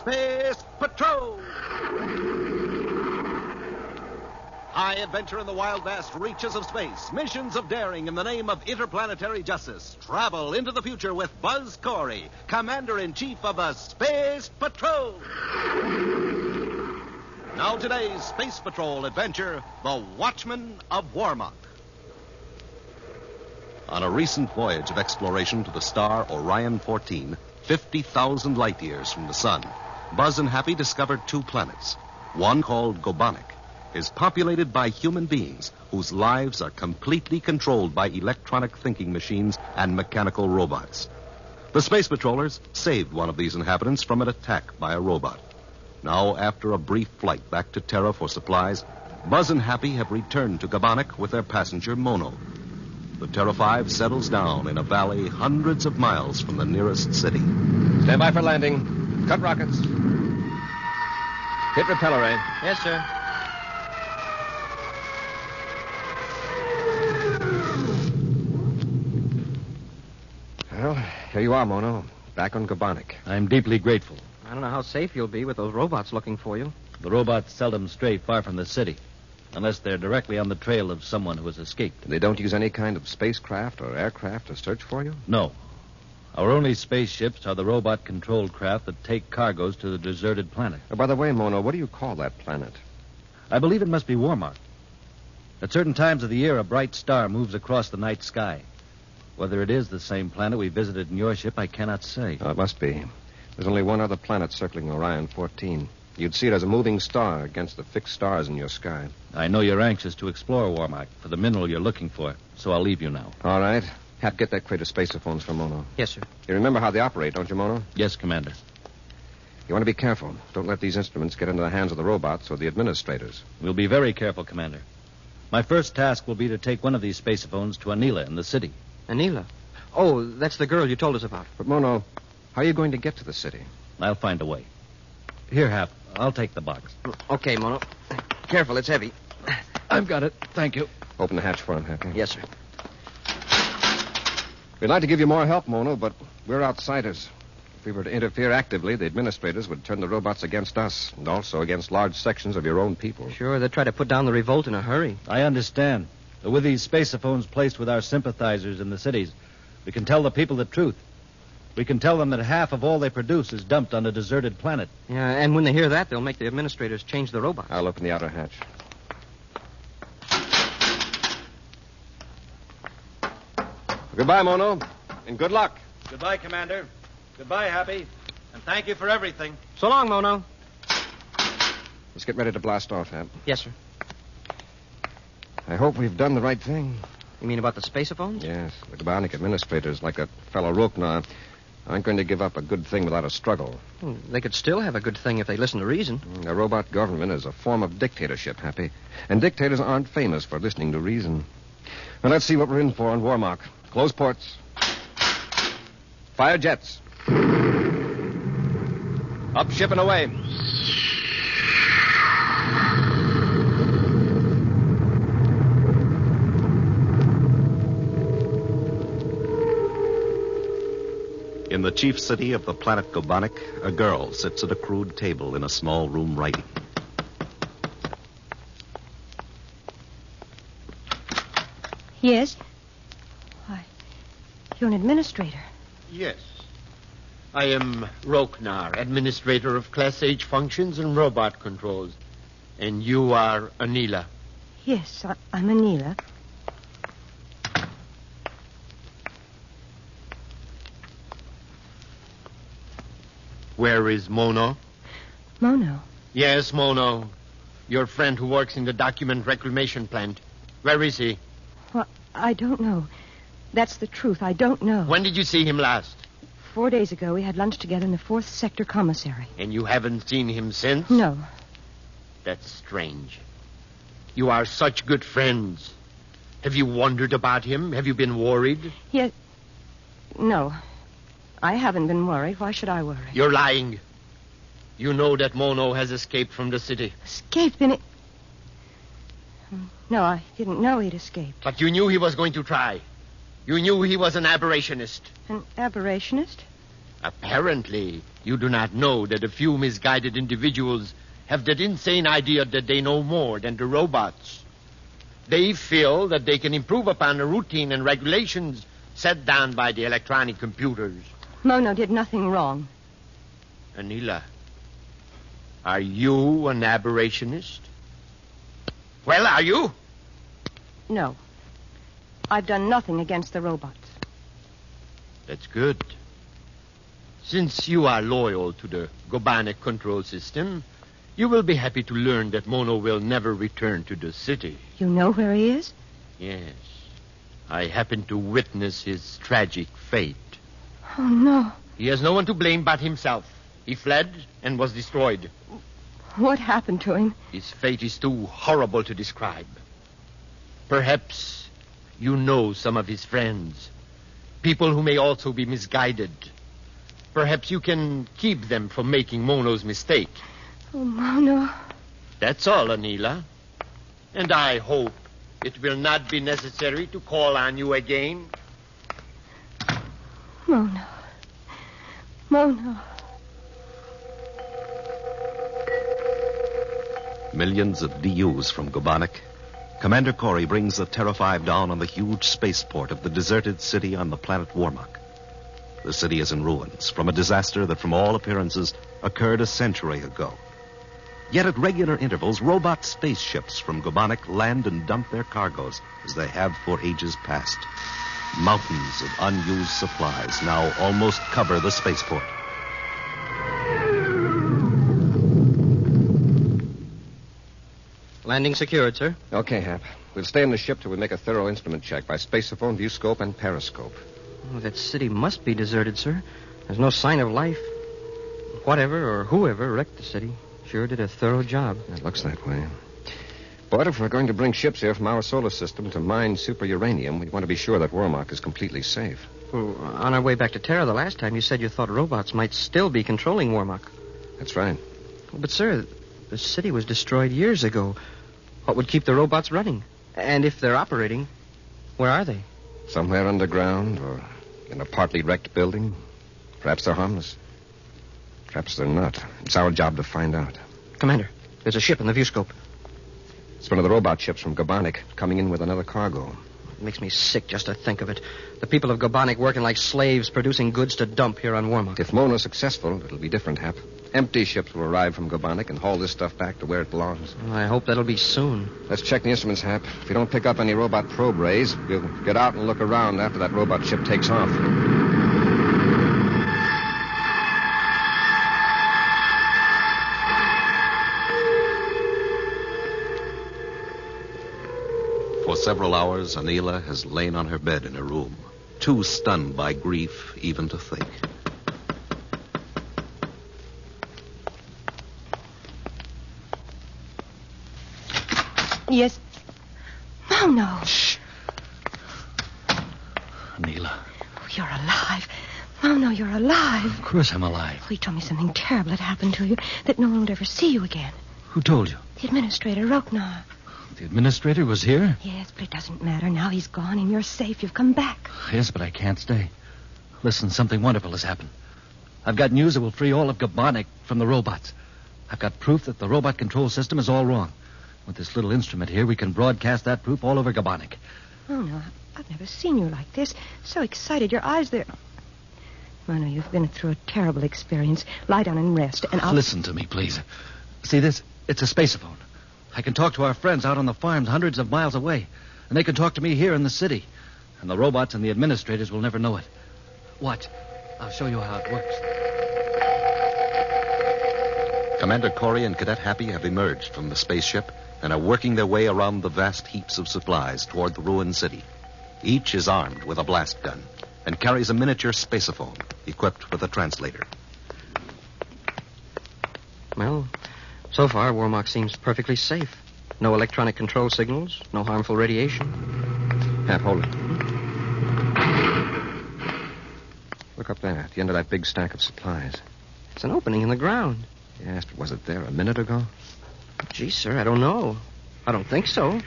Space Patrol! High adventure in the wild, vast reaches of space. Missions of daring in the name of interplanetary justice. Travel into the future with Buzz Corey, Commander-in-Chief of the Space Patrol. Now today's Space Patrol adventure, The Watchman of Wormak. On a recent voyage of exploration to the star Orion 14, 50,000 light years from the sun, Buzz and Happy discovered two planets. One, called Gobonic, is populated by human beings whose lives are completely controlled by electronic thinking machines and mechanical robots. The space patrollers saved one of these inhabitants from an attack by a robot. Now, after a brief flight back to Terra for supplies, Buzz and Happy have returned to Gobonic with their passenger, Mono. The Terra 5 settles down in a valley hundreds of miles from the nearest city. Stand by for landing. Cut rockets. Hit repeller ray. Yes, sir. Well, here you are, Mono. Back on Gobonic. I'm deeply grateful. I don't know how safe you'll be with those robots looking for you. The robots seldom stray far from the city, unless they're directly on the trail of someone who has escaped. They don't use any kind of spacecraft or aircraft to search for you? No. Our only spaceships are the robot-controlled craft that take cargoes to the deserted planet. Oh, by the way, Mono, what do you call that planet? I believe it must be Wormak. At certain times of the year, a bright star moves across the night sky. Whether it is the same planet we visited in your ship, I cannot say. Oh, it must be. There's only one other planet circling Orion 14. You'd see it as a moving star against the fixed stars in your sky. I know you're anxious to explore Wormak for the mineral you're looking for, so I'll leave you now. All right. Hap, get that crate of spacephones for Mono. Yes, sir. You remember how they operate, don't you, Mono? Yes, Commander. You want to be careful. Don't let these instruments get into the hands of the robots or the administrators. We'll be very careful, Commander. My first task will be to take one of these spacephones to Anila in the city. Anila? Oh, that's the girl you told us about. But, Mono, how are you going to get to the city? I'll find a way. Here, Hap. I'll take the box. Okay, Mono. Careful, it's heavy. I've got it. Thank you. Open the hatch for him, Happy. Yes, sir. We'd like to give you more help, Mono, but we're outsiders. If we were to interfere actively, the administrators would turn the robots against us and also against large sections of your own people. Sure, they'd try to put down the revolt in a hurry. I understand. But with these spacephones placed with our sympathizers in the cities, we can tell the people the truth. We can tell them that half of all they produce is dumped on a deserted planet. Yeah, and when they hear that, they'll make the administrators change the robots. I'll open the outer hatch. Goodbye, Mono, and good luck. Goodbye, Commander. Goodbye, Happy. And thank you for everything. So long, Mono. Let's get ready to blast off, Hap. Yes, sir. I hope we've done the right thing. You mean about the spacephones? Yes. The Gobonic administrators, like that fellow Roknar, aren't going to give up a good thing without a struggle. They could still have a good thing if they listen to reason. A robot government is a form of dictatorship, Happy. And dictators aren't famous for listening to reason. Now, let's see what we're in for on Wormak. Close ports. Fire jets. Up ship and away. In the chief city of the planet Gobonic, a girl sits at a crude table in a small room writing. Yes? Why, you're an administrator. Yes. I am Roknar, administrator of Class H functions and robot controls. And you are Anila. Yes, I'm Anila. Where is Mono? Mono. Yes, Mono. Your friend who works in the document reclamation plant. Where is he? Well, I don't know. That's the truth. I don't know. When did you see him last? 4 days ago, we had lunch together in the 4th Sector Commissary. And you haven't seen him since? No. That's strange. You are such good friends. Have you wondered about him? Have you been worried? Yes. No. I haven't been worried. Why should I worry? You're lying. You know that Mono has escaped from the city. Escaped? Then it... No, I didn't know he'd escaped. But you knew he was going to try. You knew he was an aberrationist. An aberrationist? Apparently, You do not know that a few misguided individuals have that insane idea that they know more than the robots. They feel that they can improve upon the routine and regulations set down by the electronic computers. Mono did nothing wrong. Anila, are you an aberrationist? Well, are you? No. I've done nothing against the robots. That's good. Since you are loyal to the Gobanic control system, you will be happy to learn that Mono will never return to the city. You know where he is? Yes. I happened to witness his tragic fate. Oh, no. He has no one to blame but himself. He fled and was destroyed. What happened to him? His fate is too horrible to describe. Perhaps you know some of his friends. People who may also be misguided. Perhaps you can keep them from making Mono's mistake. Oh, Mono. That's all, Anila. And I hope it will not be necessary to call on you again. Mono. Mono. Millions of DUs from Gobanic. Commander Corey brings the Terra 5 down on the huge spaceport of the deserted city on the planet Wormak. The city is in ruins from a disaster that, from all appearances, occurred a century ago. Yet at regular intervals, robot spaceships from Gobanic land and dump their cargoes, as they have for ages past. Mountains of unused supplies now almost cover the spaceport. Landing secured, sir. Okay, Hap. We'll stay in the ship till we make a thorough instrument check by spaceophone, viewscope, and periscope. Oh, that city must be deserted, sir. There's no sign of life. Whatever or whoever wrecked the city sure did a thorough job. It looks that way. But if we're going to bring ships here from our solar system to mine super uranium, we want to be sure that Wormak is completely safe. Well, on our way back to Terra the last time, you said you thought robots might still be controlling Wormak. That's right. But, sir, the city was destroyed years ago. What would keep the robots running? And if they're operating, where are they? Somewhere underground or in a partly wrecked building. Perhaps they're harmless. Perhaps they're not. It's our job to find out. Commander, there's a ship in the viewscope. It's one of the robot ships from Gobanic coming in with another cargo. It makes me sick just to think of it. The people of Gobanic working like slaves, producing goods to dump here on Wormak. If Mona's successful, it'll be different, Hap. Empty ships will arrive from Gobanic and haul this stuff back to where it belongs. Well, I hope that'll be soon. Let's check the instruments, Hap. If you don't pick up any robot probe rays, we'll get out and look around after that robot ship takes off. For several hours, Anila has lain on her bed in her room, too stunned by grief even to think. Yes. Mono. Shh. Anila. Oh, you're alive. Mono, you're alive. Of course I'm alive. He told me something terrible had happened to you, that no one would ever see you again. Who told you? The administrator, Roknar. The administrator was here? Yes, but it doesn't matter. Now he's gone and you're safe. You've come back. Yes, but I can't stay. Listen, something wonderful has happened. I've got news that will free all of Gobanic from the robots. I've got proof that the robot control system is all wrong. With this little instrument here, we can broadcast that proof all over Gobanic. Oh, no, I've never seen you like this. So excited. Your eyes, they're... Mono, you've been through a terrible experience. Lie down and rest, and I'll... Listen to me, please. See this? It's a spaceophone. I can talk to our friends out on the farms hundreds of miles away, and they can talk to me here in the city. And the robots and the administrators will never know it. Watch. I'll show you how it works. Commander Corey and Cadet Happy have emerged from the spaceship and are working their way around the vast heaps of supplies toward the ruined city. Each is armed with a blast gun and carries a miniature spaceophone equipped with a translator. Well, so far, Wormak seems perfectly safe. No electronic control signals, no harmful radiation. Hap, hold it. Look up there, at the end of that big stack of supplies. It's an opening in the ground. Yes, but was it there a minute ago? Gee, sir, I don't know. I don't think so.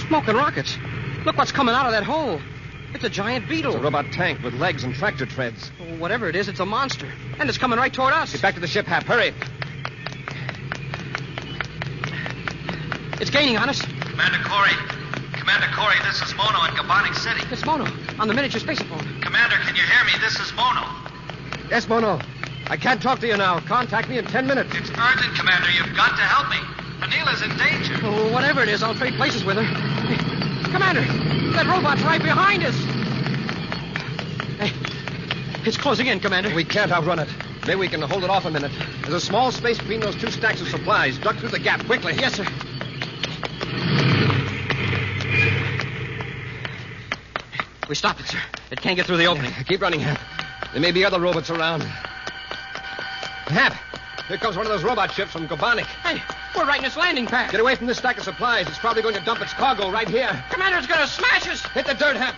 Smoking rockets. Look what's coming out of that hole. It's a giant beetle. It's a robot tank with legs and tractor treads. Whatever it is, it's a monster. And it's coming right toward us. Get back to the ship, Hap. Hurry. It's gaining on us. Commander Corey, this is Mono in Gabonic City. It's Mono on the miniature spacephone. Commander, can you hear me? This is Mono. Yes, Mono. I can't talk to you now. Contact me in 10 minutes. It's urgent, Commander. You've got to help me. Anila's in danger. Oh, whatever it is, I'll trade places with her. Hey, Commander, that robot's right behind us. Hey, it's closing in, Commander. We can't outrun it. Maybe we can hold it off a minute. There's a small space between those two stacks of supplies. Duck through the gap, quickly. Yes, sir. We stopped it, sir. It can't get through the opening. Keep running, Hap. There may be other robots around. Hap, here comes one of those robot ships from Gabonic. Hey, we're right in its landing pad. Get away from this stack of supplies. It's probably going to dump its cargo right here. Commander, it's going to smash us. Hit the dirt, Hap.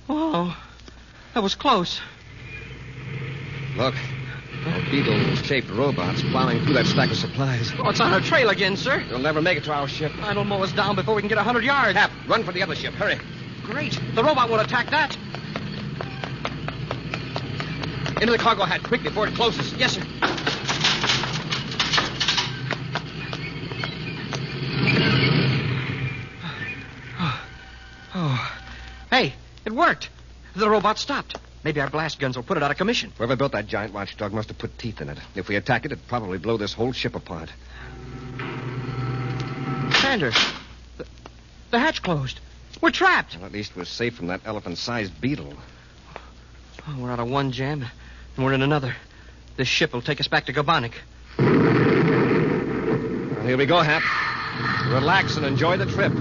Whoa, that was close. Look, beetle-shaped robots plowing through that stack of supplies. Oh, it's on our trail again, sir. They'll never make it to our ship. It'll mow us down before we can get 100 yards. Hap, run for the other ship. Hurry. Great. The robot will attack that. Into the cargo hatch, quick, before it closes. Yes, sir. Oh. Hey, it worked. The robot stopped. Maybe our blast guns will put it out of commission. Whoever built that giant watchdog must have put teeth in it. If we attack it, it'd probably blow this whole ship apart. Commander, the hatch closed. We're trapped. Well, at least we're safe from that elephant-sized beetle. Oh, we're out of one jam, and we're in another. This ship will take us back to Gabonic. Well, here we go, Hap. Relax and enjoy the trip.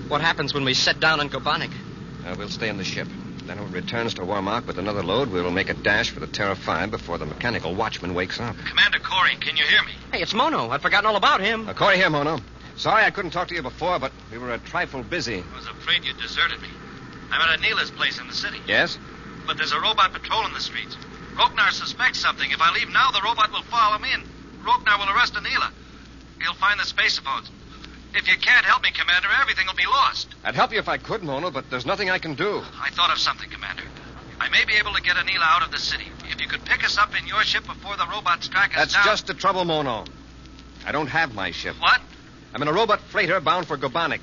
What happens when we set down in Gabonic? We'll stay in the ship. Then when it returns to Wormak with another load, we will make a dash for the Terra 5 before the mechanical Watchman wakes up. Commander Corey, can you hear me? Hey, it's Mono. I'd forgotten all about him. Corey here, Mono. Sorry I couldn't talk to you before, but we were a trifle busy. I was afraid you deserted me. I'm at Anila's place in the city. Yes? But there's a robot patrolling the streets. Rognar suspects something. If I leave now, the robot will follow me, and Rognar will arrest Anila. He'll find the spacephones. If you can't help me, Commander, everything will be lost. I'd help you if I could, Mono, but there's nothing I can do. I thought of something, Commander. I may be able to get Anila out of the city. If you could pick us up in your ship before the robots track us That's down... just the trouble, Mono. I don't have my ship. What? I'm in a robot freighter bound for Gabonic.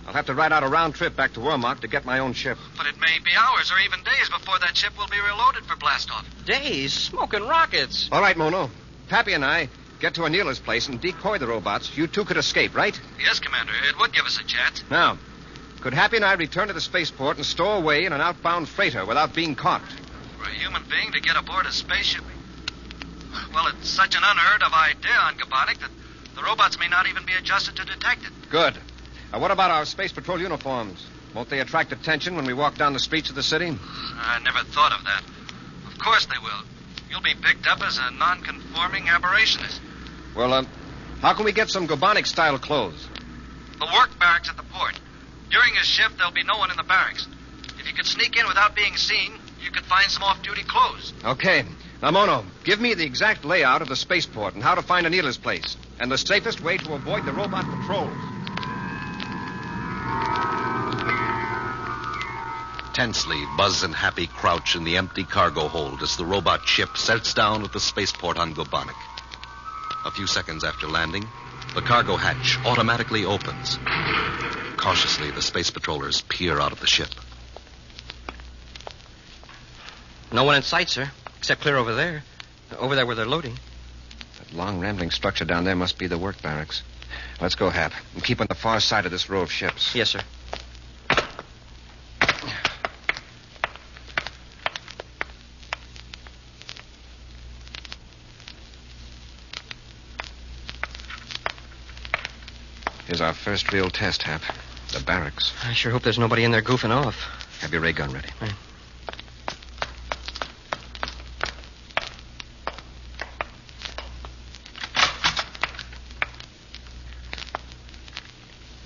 I'll have to ride out a round trip back to Wormak to get my own ship. But it may be hours or even days before that ship will be reloaded for blastoff. Days? Smoking rockets. All right, Mono. Pappy and I get to Anila's place and decoy the robots. You two could escape, right? Yes, Commander. It would give us a chance. Now, could Happy and I return to the spaceport and stow away in an outbound freighter without being caught? For a human being to get aboard a spaceship... Well, it's such an unheard of idea on Gabonic that the robots may not even be adjusted to detect it. Good. What about our space patrol uniforms? Won't they attract attention when we walk down the streets of the city? I never thought of that. Of course they will. You'll be picked up as a non-conforming aberrationist. Well, how can we get some Gabonic-style clothes? The work barracks at the port. During his shift, there'll be no one in the barracks. If you could sneak in without being seen, you could find some off-duty clothes. Okay. Now, Mono, give me the exact layout of the spaceport and how to find Anila's place, and the safest way to avoid the robot patrols. Tensely, Buzz and Happy crouch in the empty cargo hold as the robot ship sets down at the spaceport on Gabonic. A few seconds after landing, the cargo hatch automatically opens. Cautiously, the space patrollers peer out of the ship. No one in sight, sir, except clear over there. Over there where they're loading. That long, rambling structure down there must be the work barracks. Let's go, Hap, and keep on the far side of this row of ships. Yes, sir. Here's our first real test, Hap. The barracks. I sure hope there's nobody in there goofing off. Have your ray gun ready. Right.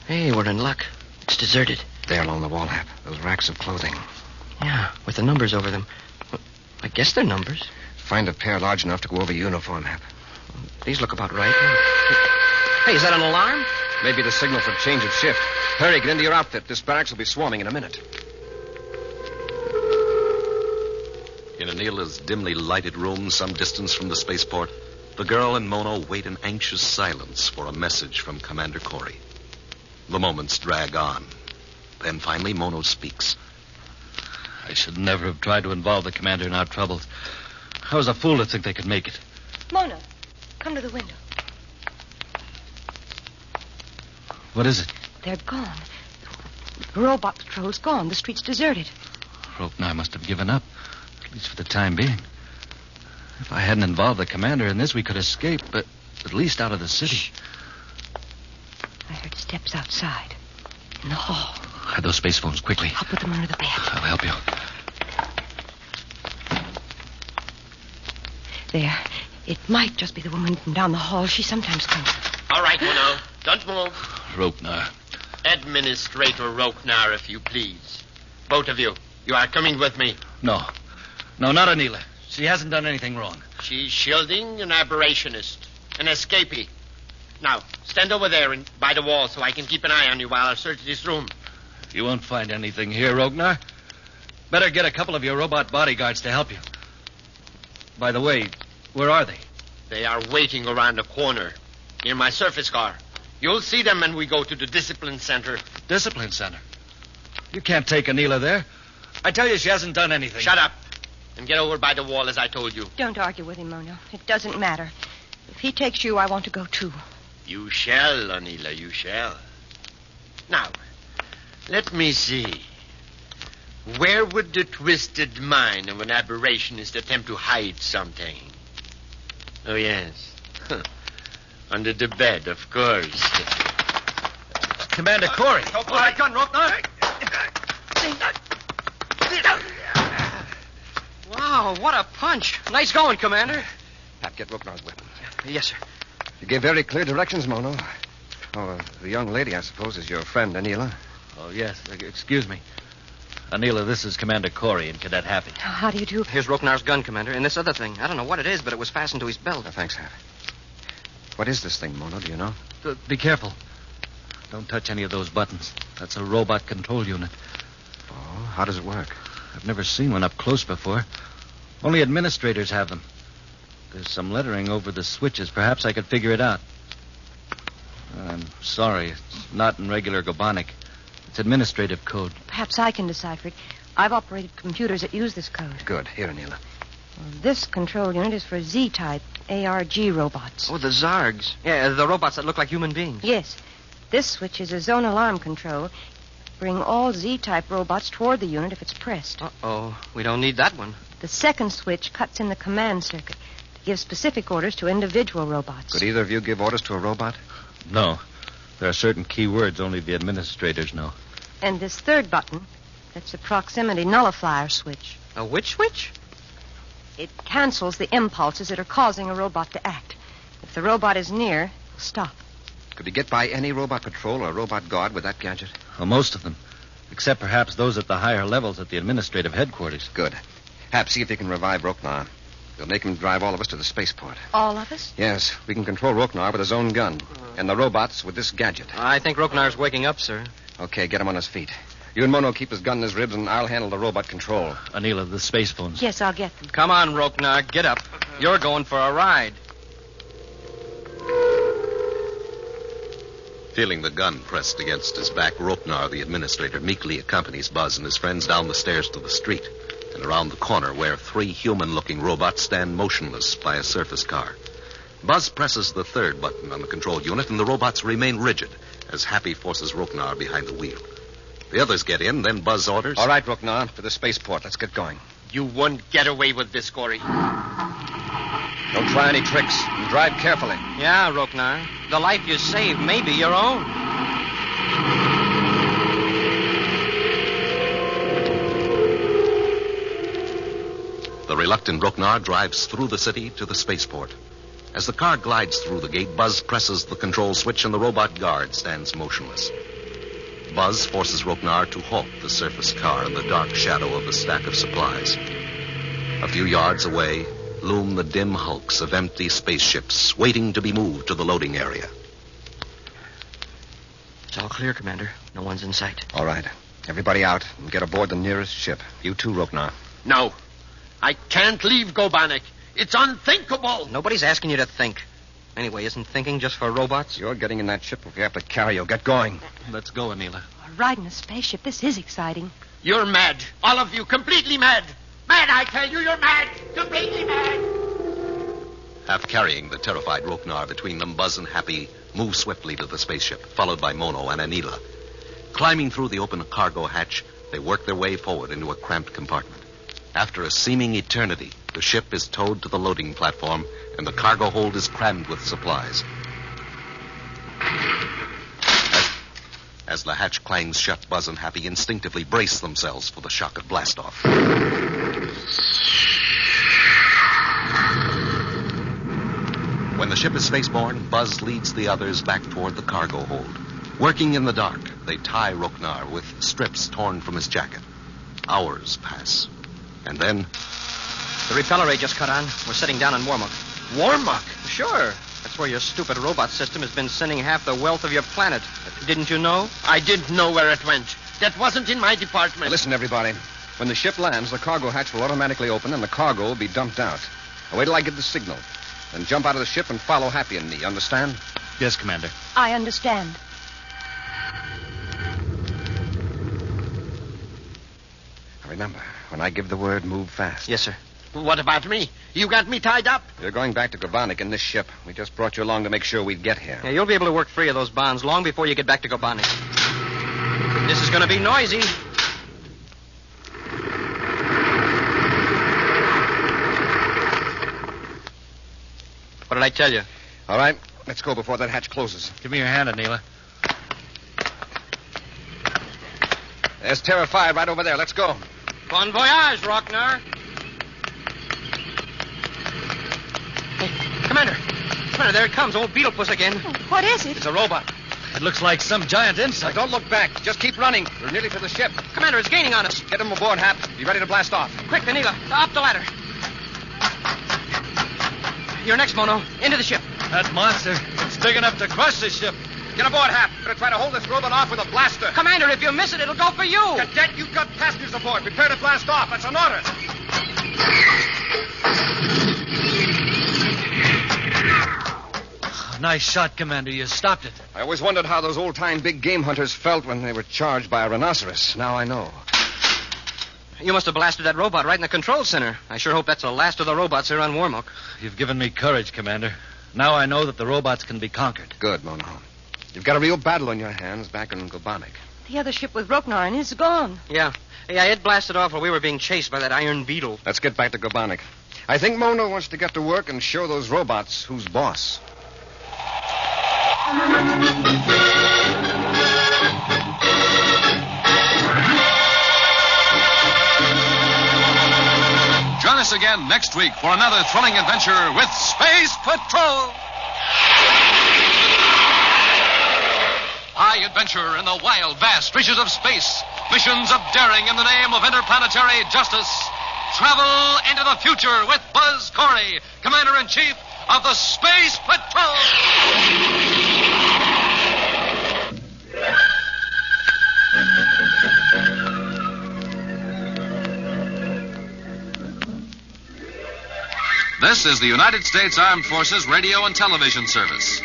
Hey, we're in luck. It's deserted. There along the wall, Hap. Those racks of clothing. Yeah, with the numbers over them. I guess they're numbers. Find a pair large enough to go over uniform, Hap. These look about right. Hey, is that an alarm? Maybe the signal for change of shift. Hurry, get into your outfit. This barracks will be swarming in a minute. In Anila's dimly lighted room some distance from the spaceport, the girl and Mono wait in anxious silence for a message from Commander Corey. The moments drag on. Then finally Mono speaks. I should never have tried to involve the commander in our troubles. I was a fool to think they could make it. Mona, come to the window. What is it? They're gone. The robot patrol's gone. The street's deserted. Roknar must have given up, at least for the time being. If I hadn't involved the commander in this, we could escape, but at least out of the city. Shh. I heard steps outside. In the hall. Hide those space phones quickly. I'll put them under the bed. I'll help you. There. It might just be the woman from down the hall. She sometimes comes. All right, Mono. Don't move. Roknar. Administrator Roknar, if you please. Both of you. You are coming with me. No. No, not Anila. She hasn't done anything wrong. She's shielding an aberrationist. An escapee. Now, stand over there and by the wall so I can keep an eye on you while I search this room. You won't find anything here, Roknar. Better get a couple of your robot bodyguards to help you. By the way, where are they? They are waiting around the corner near my surface car. You'll see them when we go to the discipline center. Discipline center? You can't take Anila there. I tell you, she hasn't done anything. Shut up and get over by the wall as I told you. Don't argue with him, Mono. It doesn't matter. If he takes you, I want to go too. You shall, Anila, you shall. Now, let me see. Where would the twisted mind of an aberrationist attempt to hide something? Oh, yes. Under the bed, of course. Commander Corey. Pull that gun, Roknar. Wow, what a punch. Nice going, Commander. Hap, get Roknar's weapon. Yes, sir. You gave very clear directions, Mono. Oh, the young lady, I suppose, is your friend, Anila. Oh, yes. Excuse me. Anila, this is Commander Corey and Cadet Happy. How do you do? Here's Roknar's gun, Commander, and this other thing. I don't know what it is, but it was fastened to his belt. Oh, thanks, Hap. What is this thing, Mono? Do you know? Be careful. Don't touch any of those buttons. That's a robot control unit. Oh, how does it work? I've never seen one up close before. Only administrators have them. There's some lettering over the switches. Perhaps I could figure it out. I'm sorry. It's not in regular Gobonic. It's administrative code. Perhaps I can decipher it. I've operated computers that use this code. Good. Here, Anila. Well, this control unit is for Z-type ARG robots. Oh, the Zargs. Yeah, the robots that look like human beings. Yes. This switch is a zone alarm control. Bring all Z-type robots toward the unit if it's pressed. Uh-oh. We don't need that one. The second switch cuts in the command circuit to give specific orders to individual robots. Could either of you give orders to a robot? No. There are certain key words only the administrators know. And this third button, that's a proximity nullifier switch. A which switch? It cancels the impulses that are causing a robot to act. If the robot is near, it'll stop. Could we get by any robot patrol or robot guard with that gadget? Well, most of them. Except perhaps those at the higher levels at the administrative headquarters. Good. Hap, see if you can revive Roknar. We'll make him drive all of us to the spaceport. All of us? Yes, we can control Roknar with his own gun. And the robots with this gadget. I think Roknar's waking up, sir. Okay, get him on his feet. You and Mono keep his gun in his ribs, and I'll handle the robot control. Anila, the space phones. Yes, I'll get them. Come on, Roknar, get up. You're going for a ride. Feeling the gun pressed against his back, Roknar, the administrator, meekly accompanies Buzz and his friends down the stairs to the street and around the corner where 3 human-looking robots stand motionless by a surface car. Buzz presses the third button on the control unit, and the robots remain rigid as Happy forces Roknar behind the wheel. The others get in, then Buzz orders. All right, Roknar, to the spaceport. Let's get going. You won't get away with this, Corey. Don't try any tricks, and drive carefully. Yeah, Roknar. The life you saved may be your own. The reluctant Roknar drives through the city to the spaceport. As the car glides through the gate, Buzz presses the control switch and the robot guard stands motionless. Buzz forces Roknar to halt the surface car in the dark shadow of the stack of supplies. A few yards away loom the dim hulks of empty spaceships waiting to be moved to the loading area. It's all clear, Commander. No one's in sight. All right. Everybody out and get aboard the nearest ship. You too, Roknar. No. I can't leave Gobanek. It's unthinkable. Nobody's asking you to think. Anyway, isn't thinking just for robots? You're getting in that ship if we have to carry you. Get going. Let's go, Anila. Riding a spaceship, this is exciting. You're mad. All of you, completely mad. Mad, I tell you, you're mad. Completely mad. Half carrying the terrified Roknar between them, Buzz and Happy move swiftly to the spaceship, followed by Mono and Anila. Climbing through the open cargo hatch, they work their way forward into a cramped compartment. After a seeming eternity, the ship is towed to the loading platform, and the cargo hold is crammed with supplies. As the hatch clangs shut, Buzz and Happy instinctively brace themselves for the shock of blastoff. When the ship is spaceborne, Buzz leads the others back toward the cargo hold. Working in the dark, they tie Roknar with strips torn from his jacket. Hours pass. And then... The repeller ray just cut on. We're sitting down on Wormak. Wormak? Sure. That's where your stupid robot system has been sending half the wealth of your planet. Didn't you know? I didn't know where it went. That wasn't in my department. Listen, everybody. When the ship lands, the cargo hatch will automatically open and the cargo will be dumped out. Now, wait till I give the signal. Then jump out of the ship and follow Happy and me. Understand? Yes, Commander. I understand. Now, remember, when I give the word, move fast. Yes, sir. What about me? You got me tied up? You're going back to Gobanek in this ship. We just brought you along to make sure we'd get here. Yeah, you'll be able to work free of those bonds long before you get back to Gobanek. This is going to be noisy. What did I tell you? All right, let's go before that hatch closes. Give me your hand, Anila. There's Terra 5 right over there. Let's go. Bon voyage, Roknar. Hey, Commander. Commander, there it comes. Old Beetlepuss again. What is it? It's a robot. It looks like some giant insect. Now, don't look back. Just keep running. We're nearly to the ship. Commander, it's gaining on us. Get him aboard, Hap. Be ready to blast off. Quick, Anila. Up the ladder. You're next, Mono. Into the ship. That monster, it's big enough to crush the ship. Get aboard, Hap. We're going to try to hold this robot off with a blaster. Commander, if you miss it, it'll go for you. Cadet, you've got passengers aboard. Prepare to blast off. That's an order. Nice shot, Commander. You stopped it. I always wondered how those old-time big game hunters felt when they were charged by a rhinoceros. Now I know. You must have blasted that robot right in the control center. I sure hope that's the last of the robots here on Wormak. You've given me courage, Commander. Now I know that the robots can be conquered. Good, Mono. You've got a real battle on your hands back in Gobanek. The other ship with Roknar and is gone. Yeah, it blasted off while we were being chased by that iron beetle. Let's get back to Gobanek. I think Mono wants to get to work and show those robots who's boss. Join us again next week for another thrilling adventure with Space Patrol. High adventure in the wild, vast reaches of space. Missions of daring in the name of interplanetary justice. Travel into the future with Buzz Corey, Commander-in-Chief of the Space Patrol. This is the United States Armed Forces Radio and Television Service.